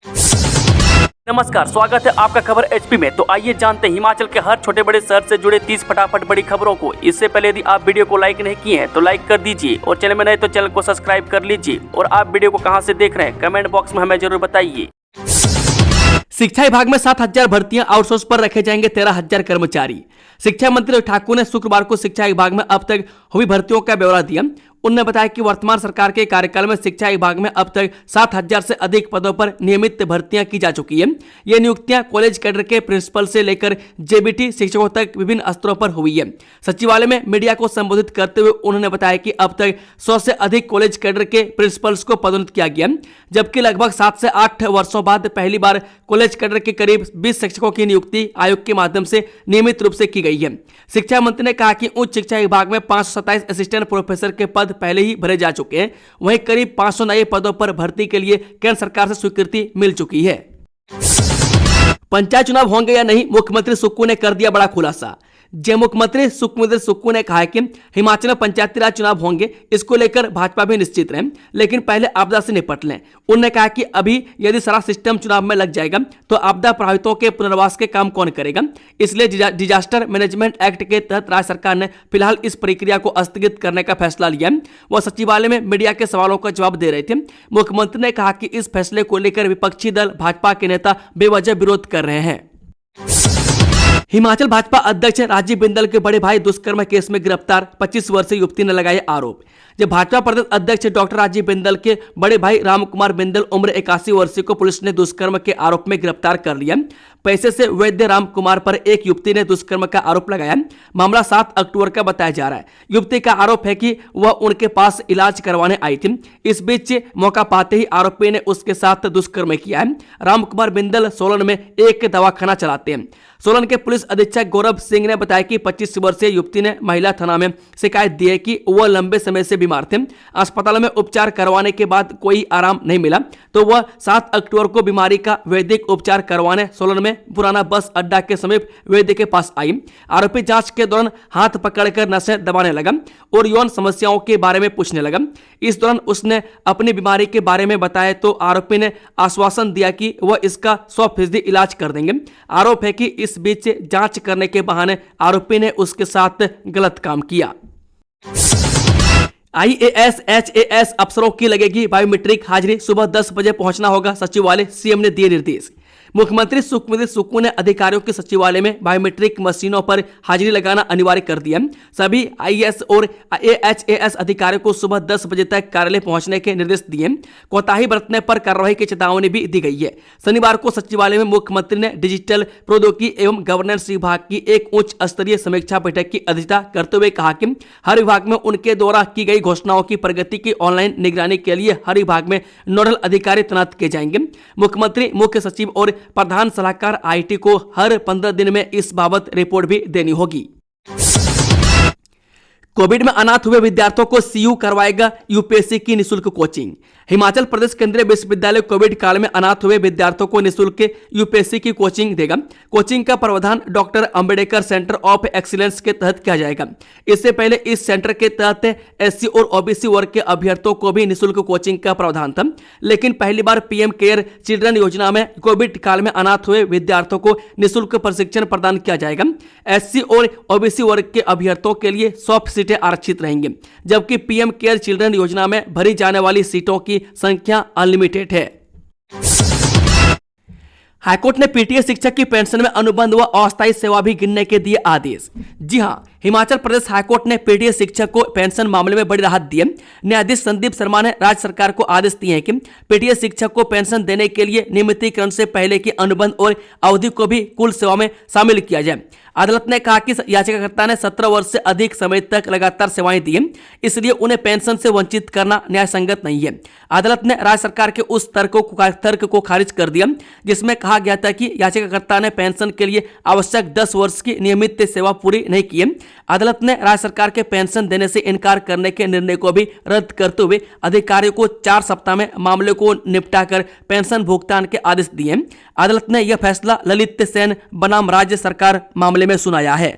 नमस्कार, स्वागत है आपका खबर एचपी में। तो आइए जानते हैं हिमाचल के हर छोटे बड़े शहर से जुड़े 30 फटाफट बड़ी खबरों को। इससे पहले यदि आप वीडियो को लाइक नहीं किए हैं तो लाइक कर दीजिए और चैनल में नए तो चैनल को सब्सक्राइब कर लीजिए। और आप वीडियो को कहां से देख रहे हैं कमेंट बॉक्स में हमें जरूर बताइए। शिक्षा विभाग में 7,000 भर्तियां, आउटसोर्स पर रखे जाएंगे 13,000 कर्मचारी। शिक्षा मंत्री ठाकुर ने शुक्रवार को शिक्षा विभाग में अब तक हुई भर्तियों का ब्यौरा दिया। उन्होंने बताया कि वर्तमान सरकार के कार्यकाल में शिक्षा विभाग में अब तक 7,000 से अधिक पदों पर नियमित भर्तियां की जा चुकी है। ये नियुक्तियां कॉलेज कैडर के प्रिंसिपल से लेकर जेबीटी शिक्षकों तक विभिन्न स्तरों पर हुई है। सचिवालय में मीडिया को संबोधित करते हुए उन्होंने बताया कि अब तक 100 से अधिक कॉलेज कैडर के प्रिंसिपल्स को पदोन्नत किया गया, जबकि लगभग 7 से 8 वर्षों बाद पहली बार कॉलेज कैडर के करीब 20 शिक्षकों की नियुक्ति आयोग के माध्यम से नियमित रूप से की गई है। शिक्षा मंत्री ने कहा कि उच्च शिक्षा विभाग में 527 असिस्टेंट प्रोफेसर के पद पहले ही भरे जा चुके हैं। वहीं करीब 500 नए पदों पर भर्ती के लिए केंद्र सरकार से स्वीकृति मिल चुकी है। पंचायत चुनाव होंगे या नहीं, मुख्यमंत्री सुक्खू ने कर दिया बड़ा खुलासा। मुख्यमंत्री सुखविंदर सुक्खू ने कहा है कि हिमाचल में पंचायती राज चुनाव होंगे, इसको लेकर भाजपा भी निश्चित रहे, लेकिन पहले आपदा से निपट लें। उन्होंने कहा कि अभी यदि सारा सिस्टम चुनाव में लग जाएगा तो आपदा प्रभावितों के पुनर्वास के काम कौन करेगा। इसलिए डिजास्टर मैनेजमेंट एक्ट के तहत राज्य सरकार ने फिलहाल इस प्रक्रिया को स्थगित करने का फैसला लिया। वह सचिवालय में मीडिया के सवालों का जवाब दे रहे थे। मुख्यमंत्री ने कहा कि इस फैसले को लेकर विपक्षी दल भाजपा के नेता बेवजह विरोध कर रहे हैं। हिमाचल भाजपा अध्यक्ष राजीव बिंदल के बड़े भाई दुष्कर्म केस में गिरफ्तार 25 वर्षीय युवती ने लगाए आरोप। जब भाजपा प्रदेश अध्यक्ष डॉक्टर राजीव बिंदल के बड़े भाई रामकुमार बिंदल उम्र 81 वर्षीय को पुलिस ने दुष्कर्म के आरोप में गिरफ्तार कर लिया। पैसे से वैद्य रामकुमार पर एक युवती ने दुष्कर्म का आरोप लगाया। मामला 7 अक्टूबर का बताया जा रहा है। युवती का आरोप है कि वह उनके पास इलाज करवाने आई थी। इस बीच मौका पाते ही आरोपी ने उसके साथ दुष्कर्म किया है। रामकुमार बिंदल सोलन में एक दवाखाना चलाते हैं। सोलन के पुलिस अधीक्षक गौरव सिंह ने बताया कि 25 वर्षीय युवती ने महिला थाना में शिकायत दी है कि वह लंबे समय से बीमार थे। अस्पताल में उपचार करवाने के बाद कोई आराम नहीं मिला तो वह 7 अक्टूबर को बीमारी का वैद्यिक उपचार करवाने सोलन में पुराना बस अड्डा के समीप वैद्य के पास आई। आरोपी जांच के दौरान हाथ पकड़कर नसें दबाने लगा और यौन समस्याओं के बारे में पूछने लगा। इस दौरान उसने अपनी बीमारी के बारे में बताया तो आरोपी ने आश्वासन दिया कि वह इसका 100% इलाज कर देंगे। आरोप है कि इस बीच जांच करने के बहाने आरोपी ने उसके साथ गलत काम किया। IAS HAS अफसरों की लगेगी बायोमेट्रिक हाजिरी, सुबह 10 बजे पहुंचना होगा सचिवालय, सीएम ने दिए निर्देश। मुख्यमंत्री सुखविंदर सुक्खू ने अधिकारियों के सचिवालय में बायोमेट्रिक मशीनों पर हाजिरी लगाना अनिवार्य कर दिया। सभी IAS और HAS अधिकारियों को सुबह 10 बजे तक कार्यालय पहुंचने के निर्देश दिए। कोताही बरतने पर कार्रवाई की चेतावनी भी दी गई है। शनिवार को सचिवालय में मुख्यमंत्री ने डिजिटल प्रौद्योगिकी एवं गवर्नेंस विभाग की एक उच्च स्तरीय समीक्षा बैठक की अध्यक्षता करते हुए कहा कि हर विभाग में उनके द्वारा की गई घोषणाओं की प्रगति की ऑनलाइन निगरानी के लिए हर विभाग में नोडल अधिकारी तैनात किए जाएंगे। मुख्यमंत्री, मुख्य सचिव और प्रधान सलाहकार IT को हर 15 दिन में इस बाबत रिपोर्ट भी देनी होगी। कोविड में अनाथ हुए विद्यार्थियों को CU करवाएगा UPSC की निःशुल्क कोचिंग। हिमाचल प्रदेश केंद्रीय विश्वविद्यालय कोविड काल में अनाथ हुए विद्यार्थियों को निःशुल्क UPSC की कोचिंग देगा। कोचिंग का प्रावधान doctor Ambedkar centre of excellence के तहत किया जाएगा। इससे पहले इस सेंटर के तहत SC और OBC वर्ग के अभ्यर्थियों को भी निःशुल्क कोचिंग का प्रावधान था, लेकिन पहली बार PM केयर चिल्ड्रन योजना में कोविड काल में अनाथ हुए विद्यार्थियों को निःशुल्क प्रशिक्षण प्रदान किया जाएगा। SC और OBC वर्ग के अभ्यर्थियों के लिए 100 सीटें आरक्षित रहेंगी, जबकि PM केयर चिल्ड्रन योजना में भरी जाने वाली सीटों की संख्या अनलिमिटेड है। हाईकोर्ट ने PTA शिक्षक की पेंशन में अनुबंध व अस्थायी सेवा भी गिनने के दिए आदेश। जी हां, हिमाचल प्रदेश हाईकोर्ट ने PTA शिक्षक को पेंशन मामले में बड़ी राहत दी है। न्यायाधीश संदीप शर्मा ने राज्य सरकार को आदेश दिए हैं कि PTA शिक्षक को पेंशन देने के लिए नियमितीकरण से पहले की अनुबंध और अवधि को भी कुल सेवा में शामिल किया जाए। अदालत ने कहा कि याचिकाकर्ता ने 17 वर्ष से अधिक समय तक लगातार सेवाएं दी, इसलिए उन्हें पेंशन से वंचित करना न्याय संगत नहीं है। अदालत ने राज्य सरकार के उस तर्क को खारिज कर दिया जिसमें कहा गया था कि याचिकाकर्ता ने पेंशन के लिए आवश्यक 10 वर्ष की नियमित सेवा पूरी नहीं की है। अदालत ने राज्य सरकार के पेंशन देने से इनकार करने के निर्णय को भी रद्द करते हुए अधिकारियों को 4 सप्ताह में मामले को निपटाकर पेंशन भुगतान के आदेश दिए। अदालत ने यह फैसला ललित सेन बनाम राज्य सरकार मामले में सुनाया है।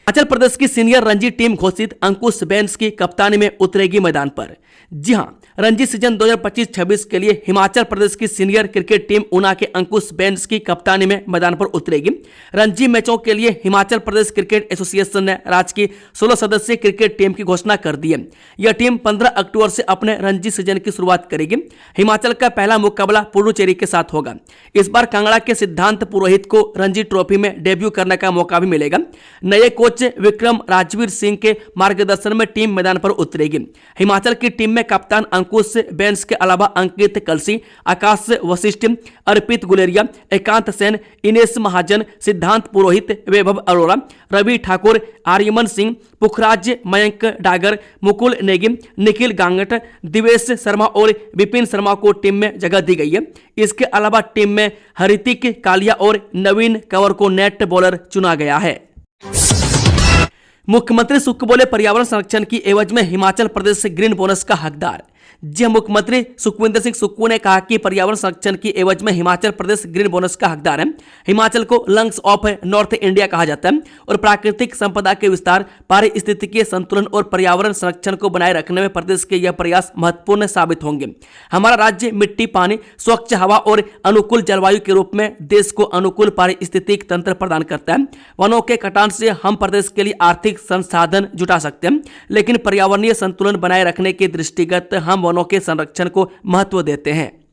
हिमाचल प्रदेश की सीनियर रणजी टीम घोषित, अंकुश बेंस की कप्तानी में उतरेगी मैदान पर। जी हां, रणजी सीजन 2025-26 के लिए हिमाचल प्रदेश की सीनियर क्रिकेट टीम ऊना के अंकुश बेंस की कप्तानी में मैदान पर उतरेगी। रणजी मैचों के लिए हिमाचल प्रदेश क्रिकेट एसोसिएशन ने राज्य की 16 सदस्यीय क्रिकेट टीम की घोषणा कर दी है। यह टीम 15 अक्टूबर से अपने रणजी सीजन की शुरुआत करेगी। हिमाचल का पहला मुकाबला पुडुचेरी के साथ होगा। इस बार कांगड़ा के सिद्धांत पुरोहित को रणजी ट्रॉफी में डेब्यू करने का मौका भी मिलेगा। नए कोच विक्रम राजवीर सिंह के मार्गदर्शन में टीम मैदान पर उतरेगी। हिमाचल की टीम में कप्तान अंकुश बेंस के अलावा अंकित कलसी, आकाश वशिष्ठ, अर्पित गुलेरिया, एकांत सेन, इनेश महाजन, सिद्धांत पुरोहित, वैभव अरोड़ा, रवि ठाकुर, आर्यमन सिंह, पुखराज, मयंक डागर, मुकुल नेगी, निखिल गांगट, दिवेश शर्मा और विपिन शर्मा को टीम में जगह दी गई है। इसके अलावा टीम में हरितिक कालिया और नवीन कंवर को नेट बॉलर चुना गया है। मुख्यमंत्री सुक्खू बोले पर्यावरण संरक्षण की एवज में हिमाचल प्रदेश से ग्रीन बोनस का हकदार। जी मुख्यमंत्री सुखविंदर सिंह सुक्खू ने कहा कि पर्यावरण संरक्षण की एवज में हिमाचल प्रदेश ग्रीन बोनस का हकदार है। हिमाचल को लंग्स ऑफ नॉर्थ इंडिया कहा जाता है और प्राकृतिक संपदा के विस्तार, पारिस्थितिकीय संतुलन और पर्यावरण संरक्षण को बनाए रखने में प्रदेश के यह प्रयास महत्वपूर्ण साबित होंगे। हमारा राज्य मिट्टी, पानी, स्वच्छ हवा और अनुकूल जलवायु के रूप में देश को अनुकूल पारिस्थितिक तंत्र प्रदान करता है। वनों के कटान से हम प्रदेश के लिए आर्थिक संसाधन जुटा सकते हैं, लेकिन पर्यावरणीय संतुलन बनाए रखने के दृष्टिगत हम वनों के संरक्षण को महत्व देते हैं।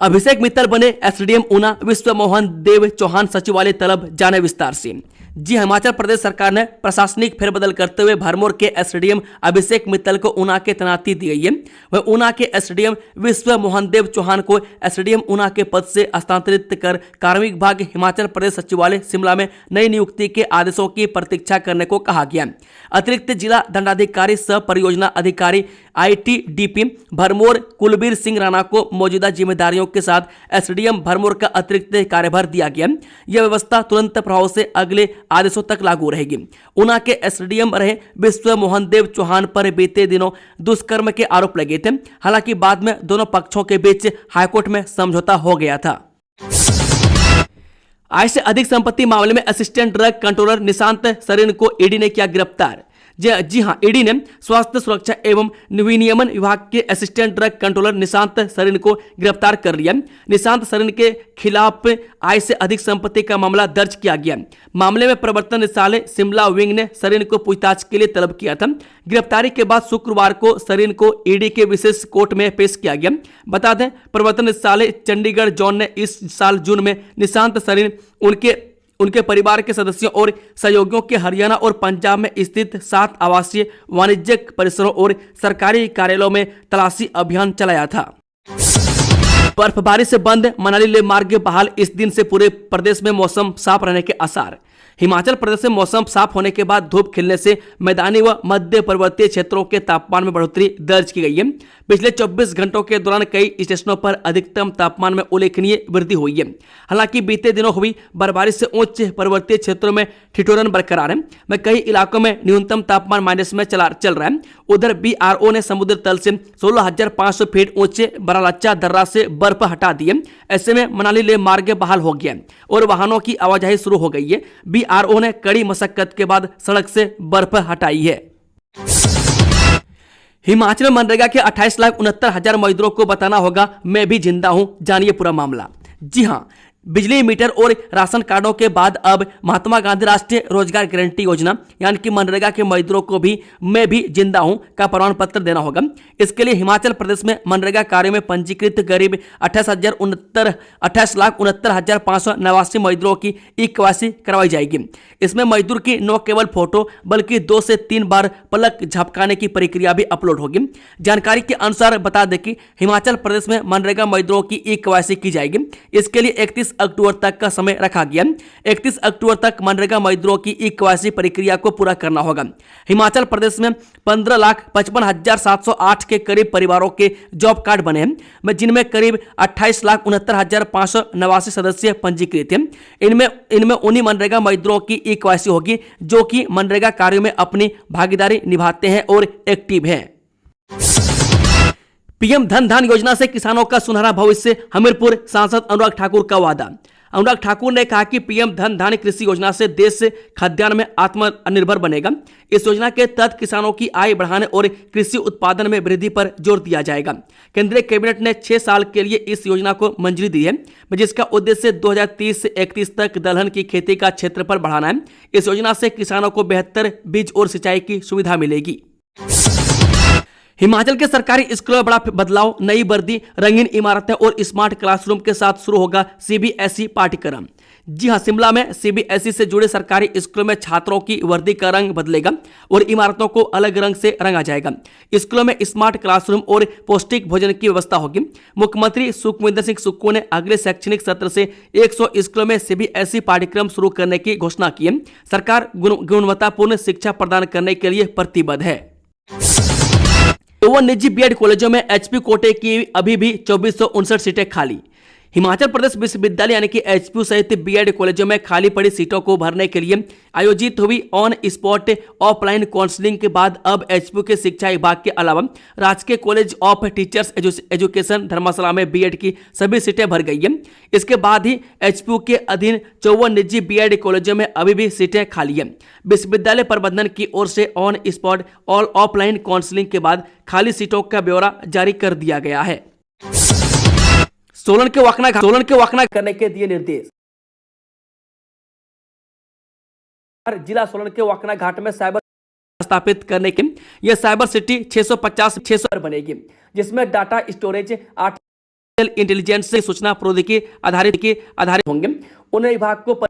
अभिषेक मित्तल बने एसडीएम ऊना, विश्व मोहन देव चौहान सचिवालय तलब, जाने विस्तार से। जी हिमाचल प्रदेश सरकार ने प्रशासनिक फेरबदल करते हुए भरमौर के एसडीएम अभिषेक मित्तल को ऊना के तैनाती दी गई है। वह ऊना के एसडीएम विश्व मोहन देव चौहान को एसडीएम ऊना के पद से हस्तांतरित कर कार्मिक विभाग हिमाचल प्रदेश सचिवालय शिमला में नई नियुक्ति के आदेशों की प्रतीक्षा करने को कहा गया। अतिरिक्त जिला दंडाधिकारी सह परियोजना अधिकारी ITDP भरमौर कुलबीर सिंह राणा को मौजूदा जिम्मेदारियों के साथ एसडीएम भरमौर का अतिरिक्त कार्यभार दिया गया। यह व्यवस्था तुरंत प्रभाव से अगले आदेशों तक लागू रहेगी। ऊना के एसडीएम रहे विश्व मोहन देव चौहान पर बीते दिनों दुष्कर्म के आरोप लगे थे। हालांकि बाद में दोनों पक्षों के बीच हाईकोर्ट में समझौता हो गया था। आय से अधिक संपत्ति मामले में assistant drug controller Nishant Sareen को ईडी ने किया गिरफ्तार। जी हां, ईडी ने स्वास्थ्य सुरक्षा एवं विनियमन विभाग के assistant drug controller Nishant Sareen को गिरफ्तार कर लिया। निशांत सरीन के खिलाफ आय से अधिक संपत्ति का मामला दर्ज किया गया। मामले में प्रवर्तन निदेशालय शिमला विंग ने सरीन को पूछताछ के लिए तलब किया था। गिरफ्तारी के बाद शुक्रवार को सरीन को ईडी के विशेष कोर्ट में पेश किया गया। बता दें, प्रवर्तन निदेशालय चंडीगढ़ जोन ने इस साल जून में निशांत सरीन, उनके परिवार के सदस्यों और सहयोगियों के हरियाणा और पंजाब में स्थित 7 आवासीय, वाणिज्यिक परिसरों और सरकारी कार्यालयों में तलाशी अभियान चलाया था। बर्फबारी से बंद मनाली लेह मार्ग बहाल, इस दिन से पूरे प्रदेश में मौसम साफ रहने के आसार। हिमाचल प्रदेश में मौसम साफ होने के बाद धूप खिलने से मैदानी व मध्य पर्वतीय क्षेत्रों के तापमान में बढ़ोतरी दर्ज की गई है। पिछले 24 घंटों के दौरान कई स्टेशनों पर अधिकतम तापमान में उल्लेखनीय वृद्धि हुई है। हालांकि बीते दिनों हुई बर्फबारी से उच्च पर्वतीय क्षेत्रों में ठिठुरन बरकरार है। में कई इलाकों में न्यूनतम तापमान माइनस में चल रहा है। उधर BRO ने समुद्र तल से 16,500 फीट ऊंचे बरालाचा दर्रा से बर्फ हटा दी है। ऐसे में मनाली लेह मार्ग बहाल हो गया और वाहनों की आवाजाही शुरू हो गई है। BRO ने कड़ी मशक्कत के बाद सड़क से बर्फ हटाई है। हिमाचल में मनरेगा के 28,69,000 मजदूरों को बताना होगा मैं भी जिंदा हूं, जानिए पूरा मामला। जी हां, बिजली मीटर और राशन कार्डों के बाद अब महात्मा गांधी राष्ट्रीय रोजगार गारंटी योजना यानी कि मनरेगा के मजदूरों को भी मैं भी जिंदा हूं का प्रमाण पत्र देना होगा। इसके लिए हिमाचल प्रदेश में मनरेगा कार्य में पंजीकृत करीब 28,69,589 मजदूरों की ई-केवाईसी करवाई जाएगी। इसमें मजदूर की न केवल फोटो बल्कि 2 से 3 बार पलक झपकाने की प्रक्रिया भी अपलोड होगी। जानकारी के अनुसार बता दें कि हिमाचल प्रदेश में मनरेगा मजदूरों की ई-केवाईसी की जाएगी। इसके लिए 31 अक्टूबर तक का समय रखा गया। 31 अक्टूबर तक मनरेगा मजदूरों की ई-केवाईसी प्रक्रिया को पूरा करना होगा। हिमाचल प्रदेश में 15,55,708 के करीब परिवारों के जॉब कार्ड बने हैं, जिनमें करीब 28,69,589 सदस्य पंजीकृत हैं। इनमें उन्हीं मनरेगा मजदूरों की ई-केवाईसी होगी जो कि मनरेगा कार्यों में अपनी भागीदारी निभाते हैं और एक्टिव हैं। पीएम धन धान योजना से किसानों का सुनहरा भविष्य, हमीरपुर सांसद अनुराग ठाकुर का वादा। अनुराग ठाकुर ने कहा कि पीएम धन धान्य कृषि योजना से देश खाद्यान्न में आत्मनिर्भर बनेगा। इस योजना के तहत किसानों की आय बढ़ाने और कृषि उत्पादन में वृद्धि पर जोर दिया जाएगा। केंद्रीय कैबिनेट ने 6 साल के लिए इस योजना को मंजूरी दी है, जिसका उद्देश्य 2030 से 31 तक दलहन की खेती का क्षेत्रफल बढ़ाना है। इस योजना से किसानों को बेहतर बीज और सिंचाई की सुविधा मिलेगी। हिमाचल के सरकारी स्कूलों में बड़ा बदलाव, नई वर्दी, रंगीन इमारतें और स्मार्ट क्लासरूम के साथ शुरू होगा सीबीएसई पाठ्यक्रम। जी हां, शिमला में सीबीएसई से जुड़े सरकारी स्कूलों में छात्रों की वर्दी का रंग बदलेगा और इमारतों को अलग रंग से रंगा जाएगा। स्कूलों में स्मार्ट क्लासरूम और पौष्टिक भोजन की व्यवस्था होगी। मुख्यमंत्री सुखविंदर सिंह सुक्खू ने अगले शैक्षणिक सत्र से 100 स्कूलों में सीबीएसई पाठ्यक्रम शुरू करने की घोषणा की है। सरकार गुणवत्तापूर्ण शिक्षा प्रदान करने के लिए प्रतिबद्ध है। तो निजी बीएड कॉलेजों में एचपी कोटे की अभी भी 2459 सीटें खाली। हिमाचल प्रदेश विश्वविद्यालय यानी कि एचपीयू सहित बीएड कॉलेजों में खाली पड़ी सीटों को भरने के लिए आयोजित हुई ऑन स्पॉट ऑफलाइन काउंसलिंग के बाद अब एचपीयू के शिक्षा विभाग के अलावा राजकीय कॉलेज ऑफ टीचर्स एजुकेशन धर्मशाला में बीएड की सभी सीटें भर गई हैं। इसके बाद ही एचपीयू के अधीन 54 निजी बीएड कॉलेजों में अभी भी सीटें खाली हैं। विश्वविद्यालय प्रबंधन की ओर से ऑन स्पॉट ऑफलाइन काउंसलिंग के बाद खाली सीटों का ब्यौरा जारी कर दिया गया है। सोलन के वाकना करने के दिए निर्देश। जिला सोलन के वाकना घाट में साइबर स्थापित करने के यह साइबर सिटी 650 बनेगी, जिसमें डाटा स्टोरेज, आर्टिफिशियल इंटेलिजेंस से सूचना प्रौद्योगिकी आधारित होंगे। उन्हें विभाग को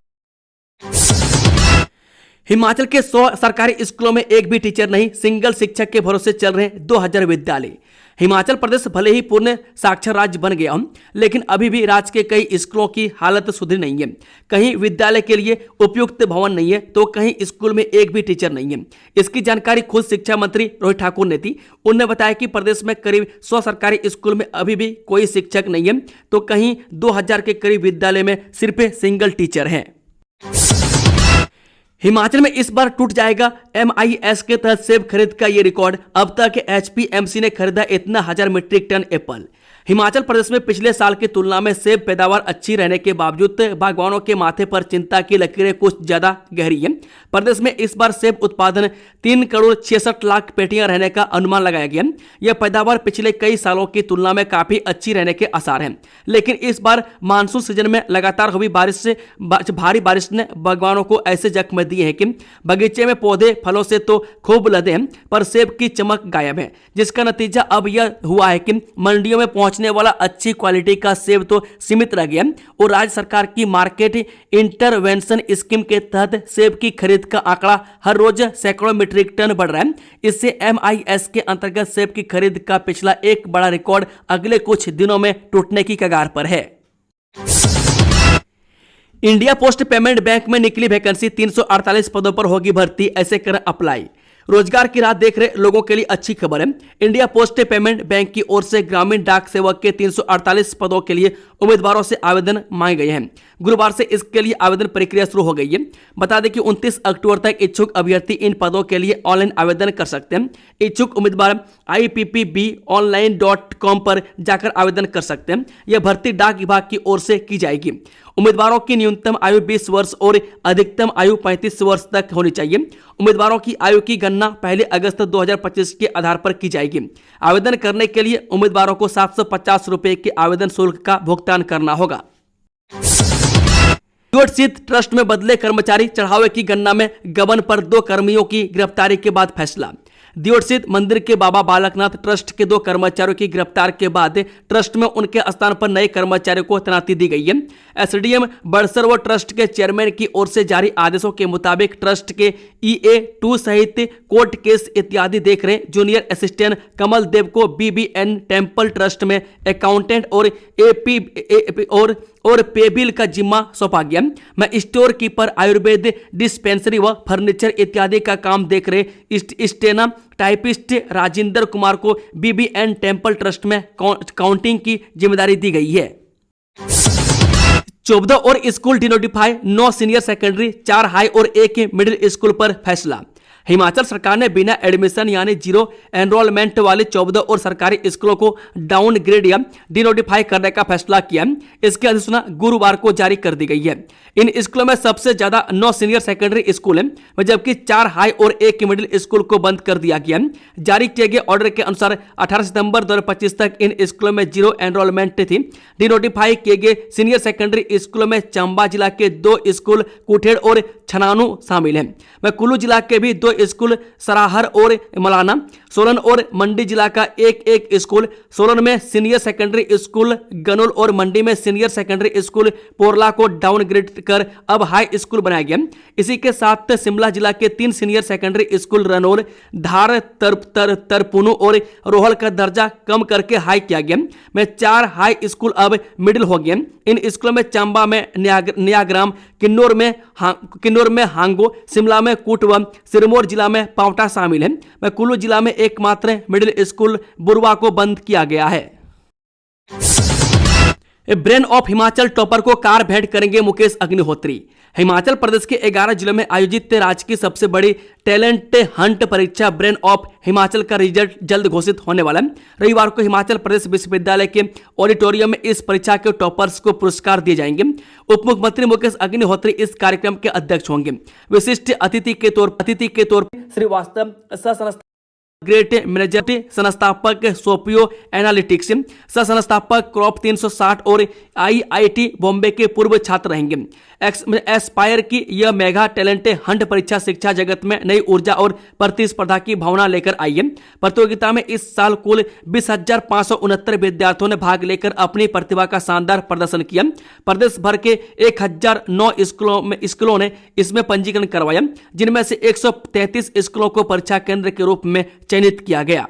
हिमाचल के 100 सरकारी स्कूलों में एक भी टीचर नहीं, सिंगल शिक्षक के भरोसे चल रहे 2000 विद्यालय। हिमाचल प्रदेश भले ही पूर्ण साक्षर राज्य बन गया हो, लेकिन अभी भी राज्य के कई स्कूलों की हालत सुधरी नहीं है। कहीं विद्यालय के लिए उपयुक्त भवन नहीं है, तो कहीं स्कूल में एक भी टीचर नहीं है। इसकी जानकारी खुद शिक्षा मंत्री रोहित ठाकुर ने दी। उन्होंने बताया कि प्रदेश में करीब 100 सरकारी स्कूल में अभी भी कोई शिक्षक नहीं है, तो कहीं 2000 के करीब विद्यालय में सिर्फ सिंगल टीचर है। हिमाचल में इस बार टूट जाएगा MIS के तहत सेब खरीद का ये रिकॉर्ड। अब तक HPMC ने खरीदा इतना 1000 metric ton Apple. Himachal Pradesh में पिछले साल की तुलना में सेब पैदावार अच्छी रहने के बावजूद बागवानों के माथे पर चिंता की लकीरें कुछ ज्यादा गहरी हैं। प्रदेश में इस बार सेब उत्पादन 3 करोड़ 66 लाख पेटियां रहने का अनुमान लगाया गया। यह पैदावार पिछले कई सालों की तुलना में काफी अच्छी रहने के आसार हैं, लेकिन इस बार मानसून सीजन में लगातार हुई भारी बारिश ने बागवानों को ऐसे जख्म दिए हैं कि बगीचे में पौधे फलों से तो खूब लदे हैं, पर सेब की चमक गायब है, जिसका नतीजा अब यह हुआ है कि मंडियों में पहुंचने वाला अच्छी क्वालिटी का सेब तो सीमित रह गया और राज्य सरकार की मार्केट इंटरवेंशन स्कीम के तहत सेब की खरीद का आंकड़ा हर रोज सैकड़ों मीट्रिक टन बढ़ रहा है। इससे MIS के अंतर्गत सेब की खरीद का पिछला एक बड़ा रिकॉर्ड अगले कुछ दिनों में टूटने की कगार पर है। इंडिया पोस्ट पेमेंट बैंक में निकली वैकेंसी, 348 पदों पर होगी भर्ती, ऐसे कर अप्लाई। रोजगार की राह देख रहे लोगों के लिए अच्छी खबर है। इंडिया पोस्ट पेमेंट बैंक की ओर से ग्रामीण डाक सेवक के 348 पदों के लिए उम्मीदवारों से आवेदन मांगे गए हैं। गुरुवार से इसके लिए आवेदन प्रक्रिया शुरू हो गई है। बता दें कि 29 अक्टूबर तक इच्छुक अभ्यर्थी इन पदों के लिए ऑनलाइन आवेदन कर सकते हैं। इच्छुक उम्मीदवार IPPBonline.com पर जाकर आवेदन कर सकते हैं। यह भर्ती डाक विभाग की ओर से की जाएगी। उम्मीदवारों की न्यूनतम आयु 20 वर्ष और अधिकतम आयु 35 वर्ष तक होनी चाहिए। उम्मीदवारों की आयु की गणना 1 अगस्त 2025 के आधार पर की जाएगी। आवेदन करने के लिए उम्मीदवारों को 750 रुपए के आवेदन शुल्क का भुगतान करना होगा। दियोटसिद्ध ट्रस्ट में बदले कर्मचारी, चढ़ावे की गणना में गबन पर 2 कर्मियों की गिरफ्तारी के बाद फैसला। दियोटसिद्ध मंदिर के बाबा बालकनाथ ट्रस्ट के 2 कर्मचारियों की गिरफ्तार के बाद ट्रस्ट में उनके स्थान पर नए कर्मचारियों को तैनाती दी गई है। SDM बड़सर व ट्रस्ट के चेयरमैन की ओर से जारी आदेशों के मुताबिक ट्रस्ट के EA2 सहित कोर्ट केस इत्यादि देख रहे जूनियर असिस्टेंट कमल देव को BBN टेम्पल ट्रस्ट में अकाउंटेंट और पेबिल का जिम्मा सौंपा गया। मैं स्टोर कीपर, आयुर्वेद डिस्पेंसरी व फर्नीचर इत्यादि का काम देख रहे स्टेना टाइपिस्ट राजेंद्र कुमार को BBN टेम्पल ट्रस्ट में काउंटिंग की जिम्मेदारी दी गई है। 14 और school denotify, 9 senior secondary, 4 high और 1 मिडिल स्कूल पर फैसला। हिमाचल सरकार ने बिना एडमिशन यानी जीरो एनरोलमेंट वाले 14 और सरकारी स्कूलों को डाउनग्रेड या डिनोटिफाई करने का फैसला किया। इसकी अधिसूचना गुरुवार को जारी कर दी गई है। इन स्कूलों में सबसे ज्यादा 9 सीनियर सेकेंडरी स्कूल हैं, जबकि 4 हाई और 1 मिडिल स्कूल को बंद कर दिया गया। जारी किए गए ऑर्डर के अनुसार 18 सितंबर 2025 तक इन स्कूलों में जीरो एनरोलमेंट थी। डिनोटिफाई किए गए सीनियर सेकेंडरी स्कूलों में चंबा जिला के 2 स्कूल कुठेड़ और छनानू शामिल हैं। वह कुल्लू जिला के भी 2 स्कूल सराहर और मलाना, सोलन और मंडी जिला का एक स्कूल, सोलन में सीनियर सेकेंडरी स्कूल गनोल और मंडी में सीनियर सेकेंडरी स्कूल पोरला को डाउनग्रेड कर अब हाई स्कूल बनाया गया। इसी के साथ शिमला जिला के 3 सीनियर सेकेंडरी स्कूल रनोल, धार, तरपुनु और रोहल का दर्जा कम करके हाई किया गया। में 4 हाई स्कूल अब मिडिल हो गए। इन स्कूलों में चंबा में न्याग्राम, किन्नौर में हांगो, शिमला में कुटवम, सिरमौर जिला में पावटा शामिल है। वह कुल्लू जिला में एकमात्र मिडिल स्कूल बुरवा को बंद किया गया है। ब्रेन ऑफ हिमाचल टॉपर को कार भेंट करेंगे मुकेश अग्निहोत्री। हिमाचल प्रदेश के 11 जिलों में आयोजित राज्य की सबसे बड़ी टैलेंट हंट परीक्षा ब्रेन ऑफ हिमाचल का रिजल्ट जल्द घोषित होने वाला है। रविवार को हिमाचल प्रदेश विश्वविद्यालय के ऑडिटोरियम में इस परीक्षा के टॉपर्स को पुरस्कार दिए जाएंगे। उप मुख्यमंत्री मुकेश अग्निहोत्री इस कार्यक्रम के अध्यक्ष होंगे। विशिष्ट अतिथि के तौर पर श्रीवास्तव सह ग्रेट मैनेजर संस्थापक सोपियो एनालिटिक्स सह संस्थापक क्रॉप 360 और IIT बॉम्बे के पूर्व छात्र रहेंगे। एस्पायर की यह मेगा टैलेंट हंट परीक्षा शिक्षा जगत में नई ऊर्जा और प्रतिस्पर्धा की भावना लेकर आई है। प्रतियोगिता में इस साल कुल 20,569 विद्यार्थियों ने भाग लेकर अपनी प्रतिभा का शानदार प्रदर्शन किया। प्रदेश भर के 1009 स्कूलों ने इसमें पंजीकरण करवाया, जिनमें से 133 स्कूलों को परीक्षा केंद्र के रूप में चयनित किया गया।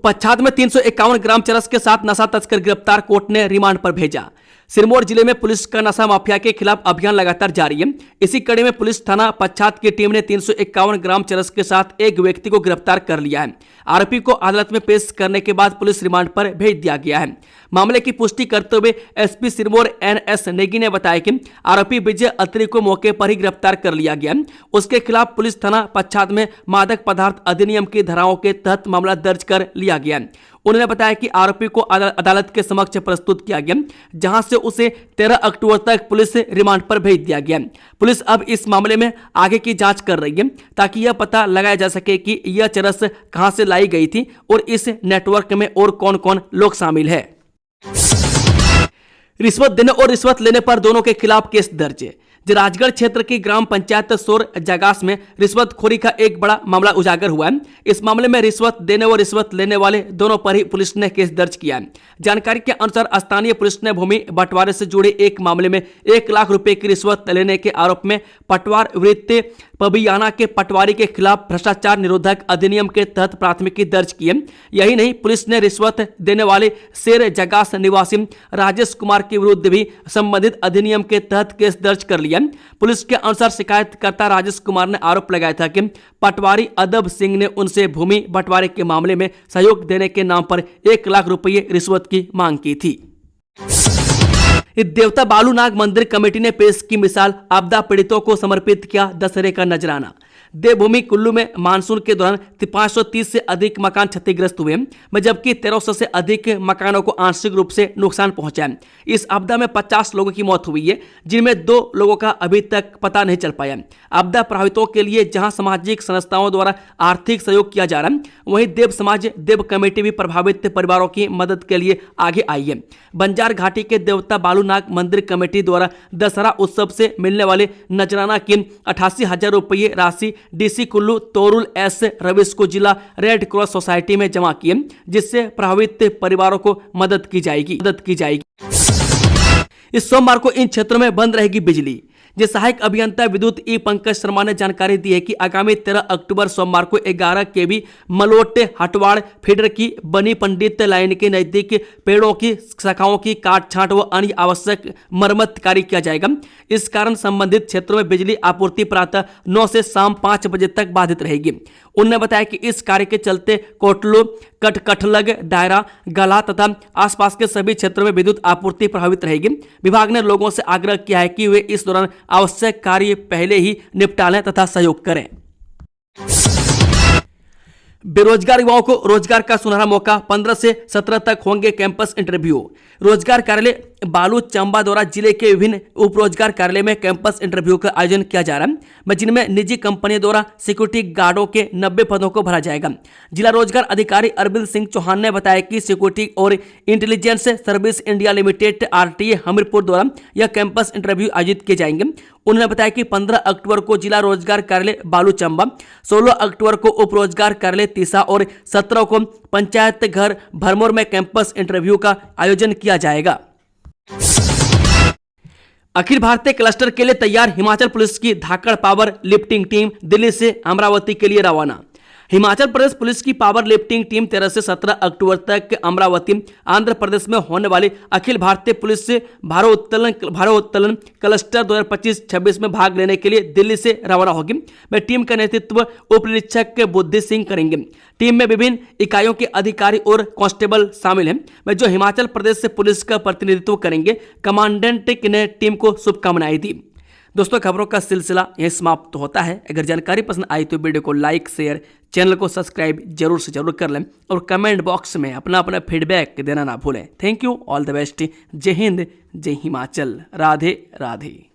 पच्छाद में 351 ग्राम चरस के साथ नशा तस्कर गिरफ्तार, कोर्ट ने रिमांड पर भेजा। सिरमौर जिले में पुलिस का नशा माफिया के खिलाफ अभियान लगातार जारी है। इसी कड़ी में पुलिस थाना पच्छाद की टीम ने 351 ग्राम चरस के साथ एक व्यक्ति को गिरफ्तार कर लिया है। आरोपी को अदालत में पेश करने के बाद पुलिस रिमांड पर भेज दिया गया है। मामले की पुष्टि करते हुए एसपी सिरमौर NS नेगी ने बताया कि आरोपी विजय अत्री को मौके पर ही गिरफ्तार कर लिया गया। उसके खिलाफ पुलिस थाना पच्छाद में मादक पदार्थ अधिनियम की धाराओं के तहत मामला दर्ज कर लिया गया। उन्होंने बताया कि आरोपी को अदालत के समक्ष प्रस्तुत किया गया, जहां से उसे 13 अक्टूबर तक पुलिस रिमांड पर भेज दिया गया। पुलिस अब इस मामले में आगे की जांच कर रही है, ताकि यह पता लगाया जा सके कि यह चरस कहां से लाई गई थी और इस नेटवर्क में और कौन कौन लोग शामिल है। रिश्वत देने और रिश्वत लेने पर दोनों के खिलाफ केस दर्ज। राजगढ़ क्षेत्र की ग्राम पंचायत सोर जगास में रिश्वतखोरी का एक बड़ा मामला उजागर हुआ है। इस मामले में रिश्वत देने व रिश्वत लेने वाले दोनों पर ही पुलिस ने केस दर्ज किया है। जानकारी के अनुसार स्थानीय पुलिस ने भूमि बंटवारे से जुड़े एक मामले में 1 लाख रुपए की रिश्वत लेने के आरोप में पटवार वृत्ति पबियाना के पटवारी के खिलाफ भ्रष्टाचार निरोधक अधिनियम के तहत प्राथमिकी दर्ज की है। यही नहीं, पुलिस ने रिश्वत देने वाले शेर जगास निवासी राजेश कुमार के विरुद्ध भी संबंधित अधिनियम के तहत केस दर्ज कर लिया। पुलिस के अनुसार शिकायतकर्ता राजेश कुमार ने आरोप लगाया था कि पटवारी अदब सिंह ने उनसे भूमि बंटवारे के मामले में सहयोग देने के नाम पर 1 लाख रुपये रिश्वत की मांग की थी। देवता बालूनाग मंदिर कमेटी ने पेश की मिसाल, आपदा पीड़ितों को समर्पित किया दशहरे का नजराना। देवभूमि कुल्लू में मानसून के दौरान 530 से अधिक मकान क्षतिग्रस्त हुए, जबकि 1300 से अधिक मकानों को आंशिक रूप से नुकसान पहुंचा है। इस आपदा में 50 लोगों की मौत हुई है, जिनमें 2 लोगों का अभी तक पता नहीं चल पाया। आपदा प्रभावितों के लिए जहां सामाजिक संस्थाओं द्वारा आर्थिक सहयोग किया जा रहा है, वहीं देव समाज देव कमेटी भी प्रभावित परिवारों की मदद के लिए आगे आई है। बंजार घाटी के देवता बालूनाग मंदिर कमेटी द्वारा दशहरा उत्सव से मिलने वाले नजराना की 88,000 रुपये राशि DC कुल्लू तोरुल S रविश को जिला रेड क्रॉस सोसाइटी में जमा किए, जिससे प्रभावित परिवारों को मदद की जाएगी। इस सोमवार को इन क्षेत्रों में बंद रहेगी बिजली। सहायक अभियंता विद्युत ई पंकज शर्मा ने जानकारी दी है कि आगामी 13 अक्टूबर सोमवार को 11 kV मलोट हटवाड़ फीडर की बनी पंडित लाइन के नजदीक पेड़ों की शाखाओं की काट छांट व अन्य आवश्यक मरम्मत कार्य किया जाएगा। इस कारण संबंधित क्षेत्रों में बिजली आपूर्ति प्रातः 9 से शाम 5 बजे तक बाधित रहेगी। उन्होंने बताया कि इस कार्य के चलते कोटलू, कटकठलग, दायरा, गला तथा आसपास के सभी क्षेत्रों में विद्युत आपूर्ति प्रभावित रहेगी। विभाग ने लोगों से आग्रह किया है कि वे इस दौरान आवश्यक कार्य पहले ही निपटा लें तथा सहयोग करें। बेरोजगार युवाओं को रोजगार का सुनहरा मौका, 15 से 17 तक होंगे कैंपस इंटरव्यू। रोजगार कार्यालय बालू चंबा द्वारा जिले के विभिन्न उप रोजगार कार्यालय में कैंपस इंटरव्यू का आयोजन किया जा रहा है, जिनमें निजी कंपनियों द्वारा सिक्योरिटी गार्डों के 90 पदों को भरा जाएगा। जिला रोजगार अधिकारी अरविंद सिंह चौहान ने बताया कि सिक्योरिटी और intelligence service India limited RTA Hamirpur द्वारा यह कैंपस इंटरव्यू आयोजित किए जाएंगे। उन्होंने बताया कि 15 अक्टूबर को जिला रोजगार कार्यालय बालू चंबा, 16 अक्टूबर को उप रोजगार कार्यालय तीसा और 17 को पंचायत घर भरमौर में कैंपस इंटरव्यू का आयोजन किया जाएगा। अखिल भारतीय क्लस्टर के लिए तैयार हिमाचल पुलिस की धाकड़ पावर लिफ्टिंग टीम दिल्ली से अमरावती के लिए रवाना। हिमाचल प्रदेश पुलिस की पावर लिफ्टिंग टीम 13 से 17 अक्टूबर तक अमरावती, आंध्र प्रदेश में होने वाली अखिल भारतीय पुलिस से भारोत्तोलन क्लस्टर 2025-26 में भाग लेने के लिए दिल्ली से रवाना होगी। वह टीम का नेतृत्व उप निरीक्षक बुद्धि सिंह करेंगे। टीम में विभिन्न इकाइयों के अधिकारी और कांस्टेबल शामिल हैं, वह जो हिमाचल प्रदेश से पुलिस का प्रतिनिधित्व करेंगे। कमांडेंट ने टीम को शुभकामनाएं दी। दोस्तों, खबरों का सिलसिला यहीं समाप्त होता है। अगर जानकारी पसंद आई तो वीडियो को लाइक, शेयर, चैनल को सब्सक्राइब जरूर से जरूर कर लें और कमेंट बॉक्स में अपना फीडबैक देना ना भूलें। Thank you, all the best. जय हिंद, जय हिमाचल, राधे राधे।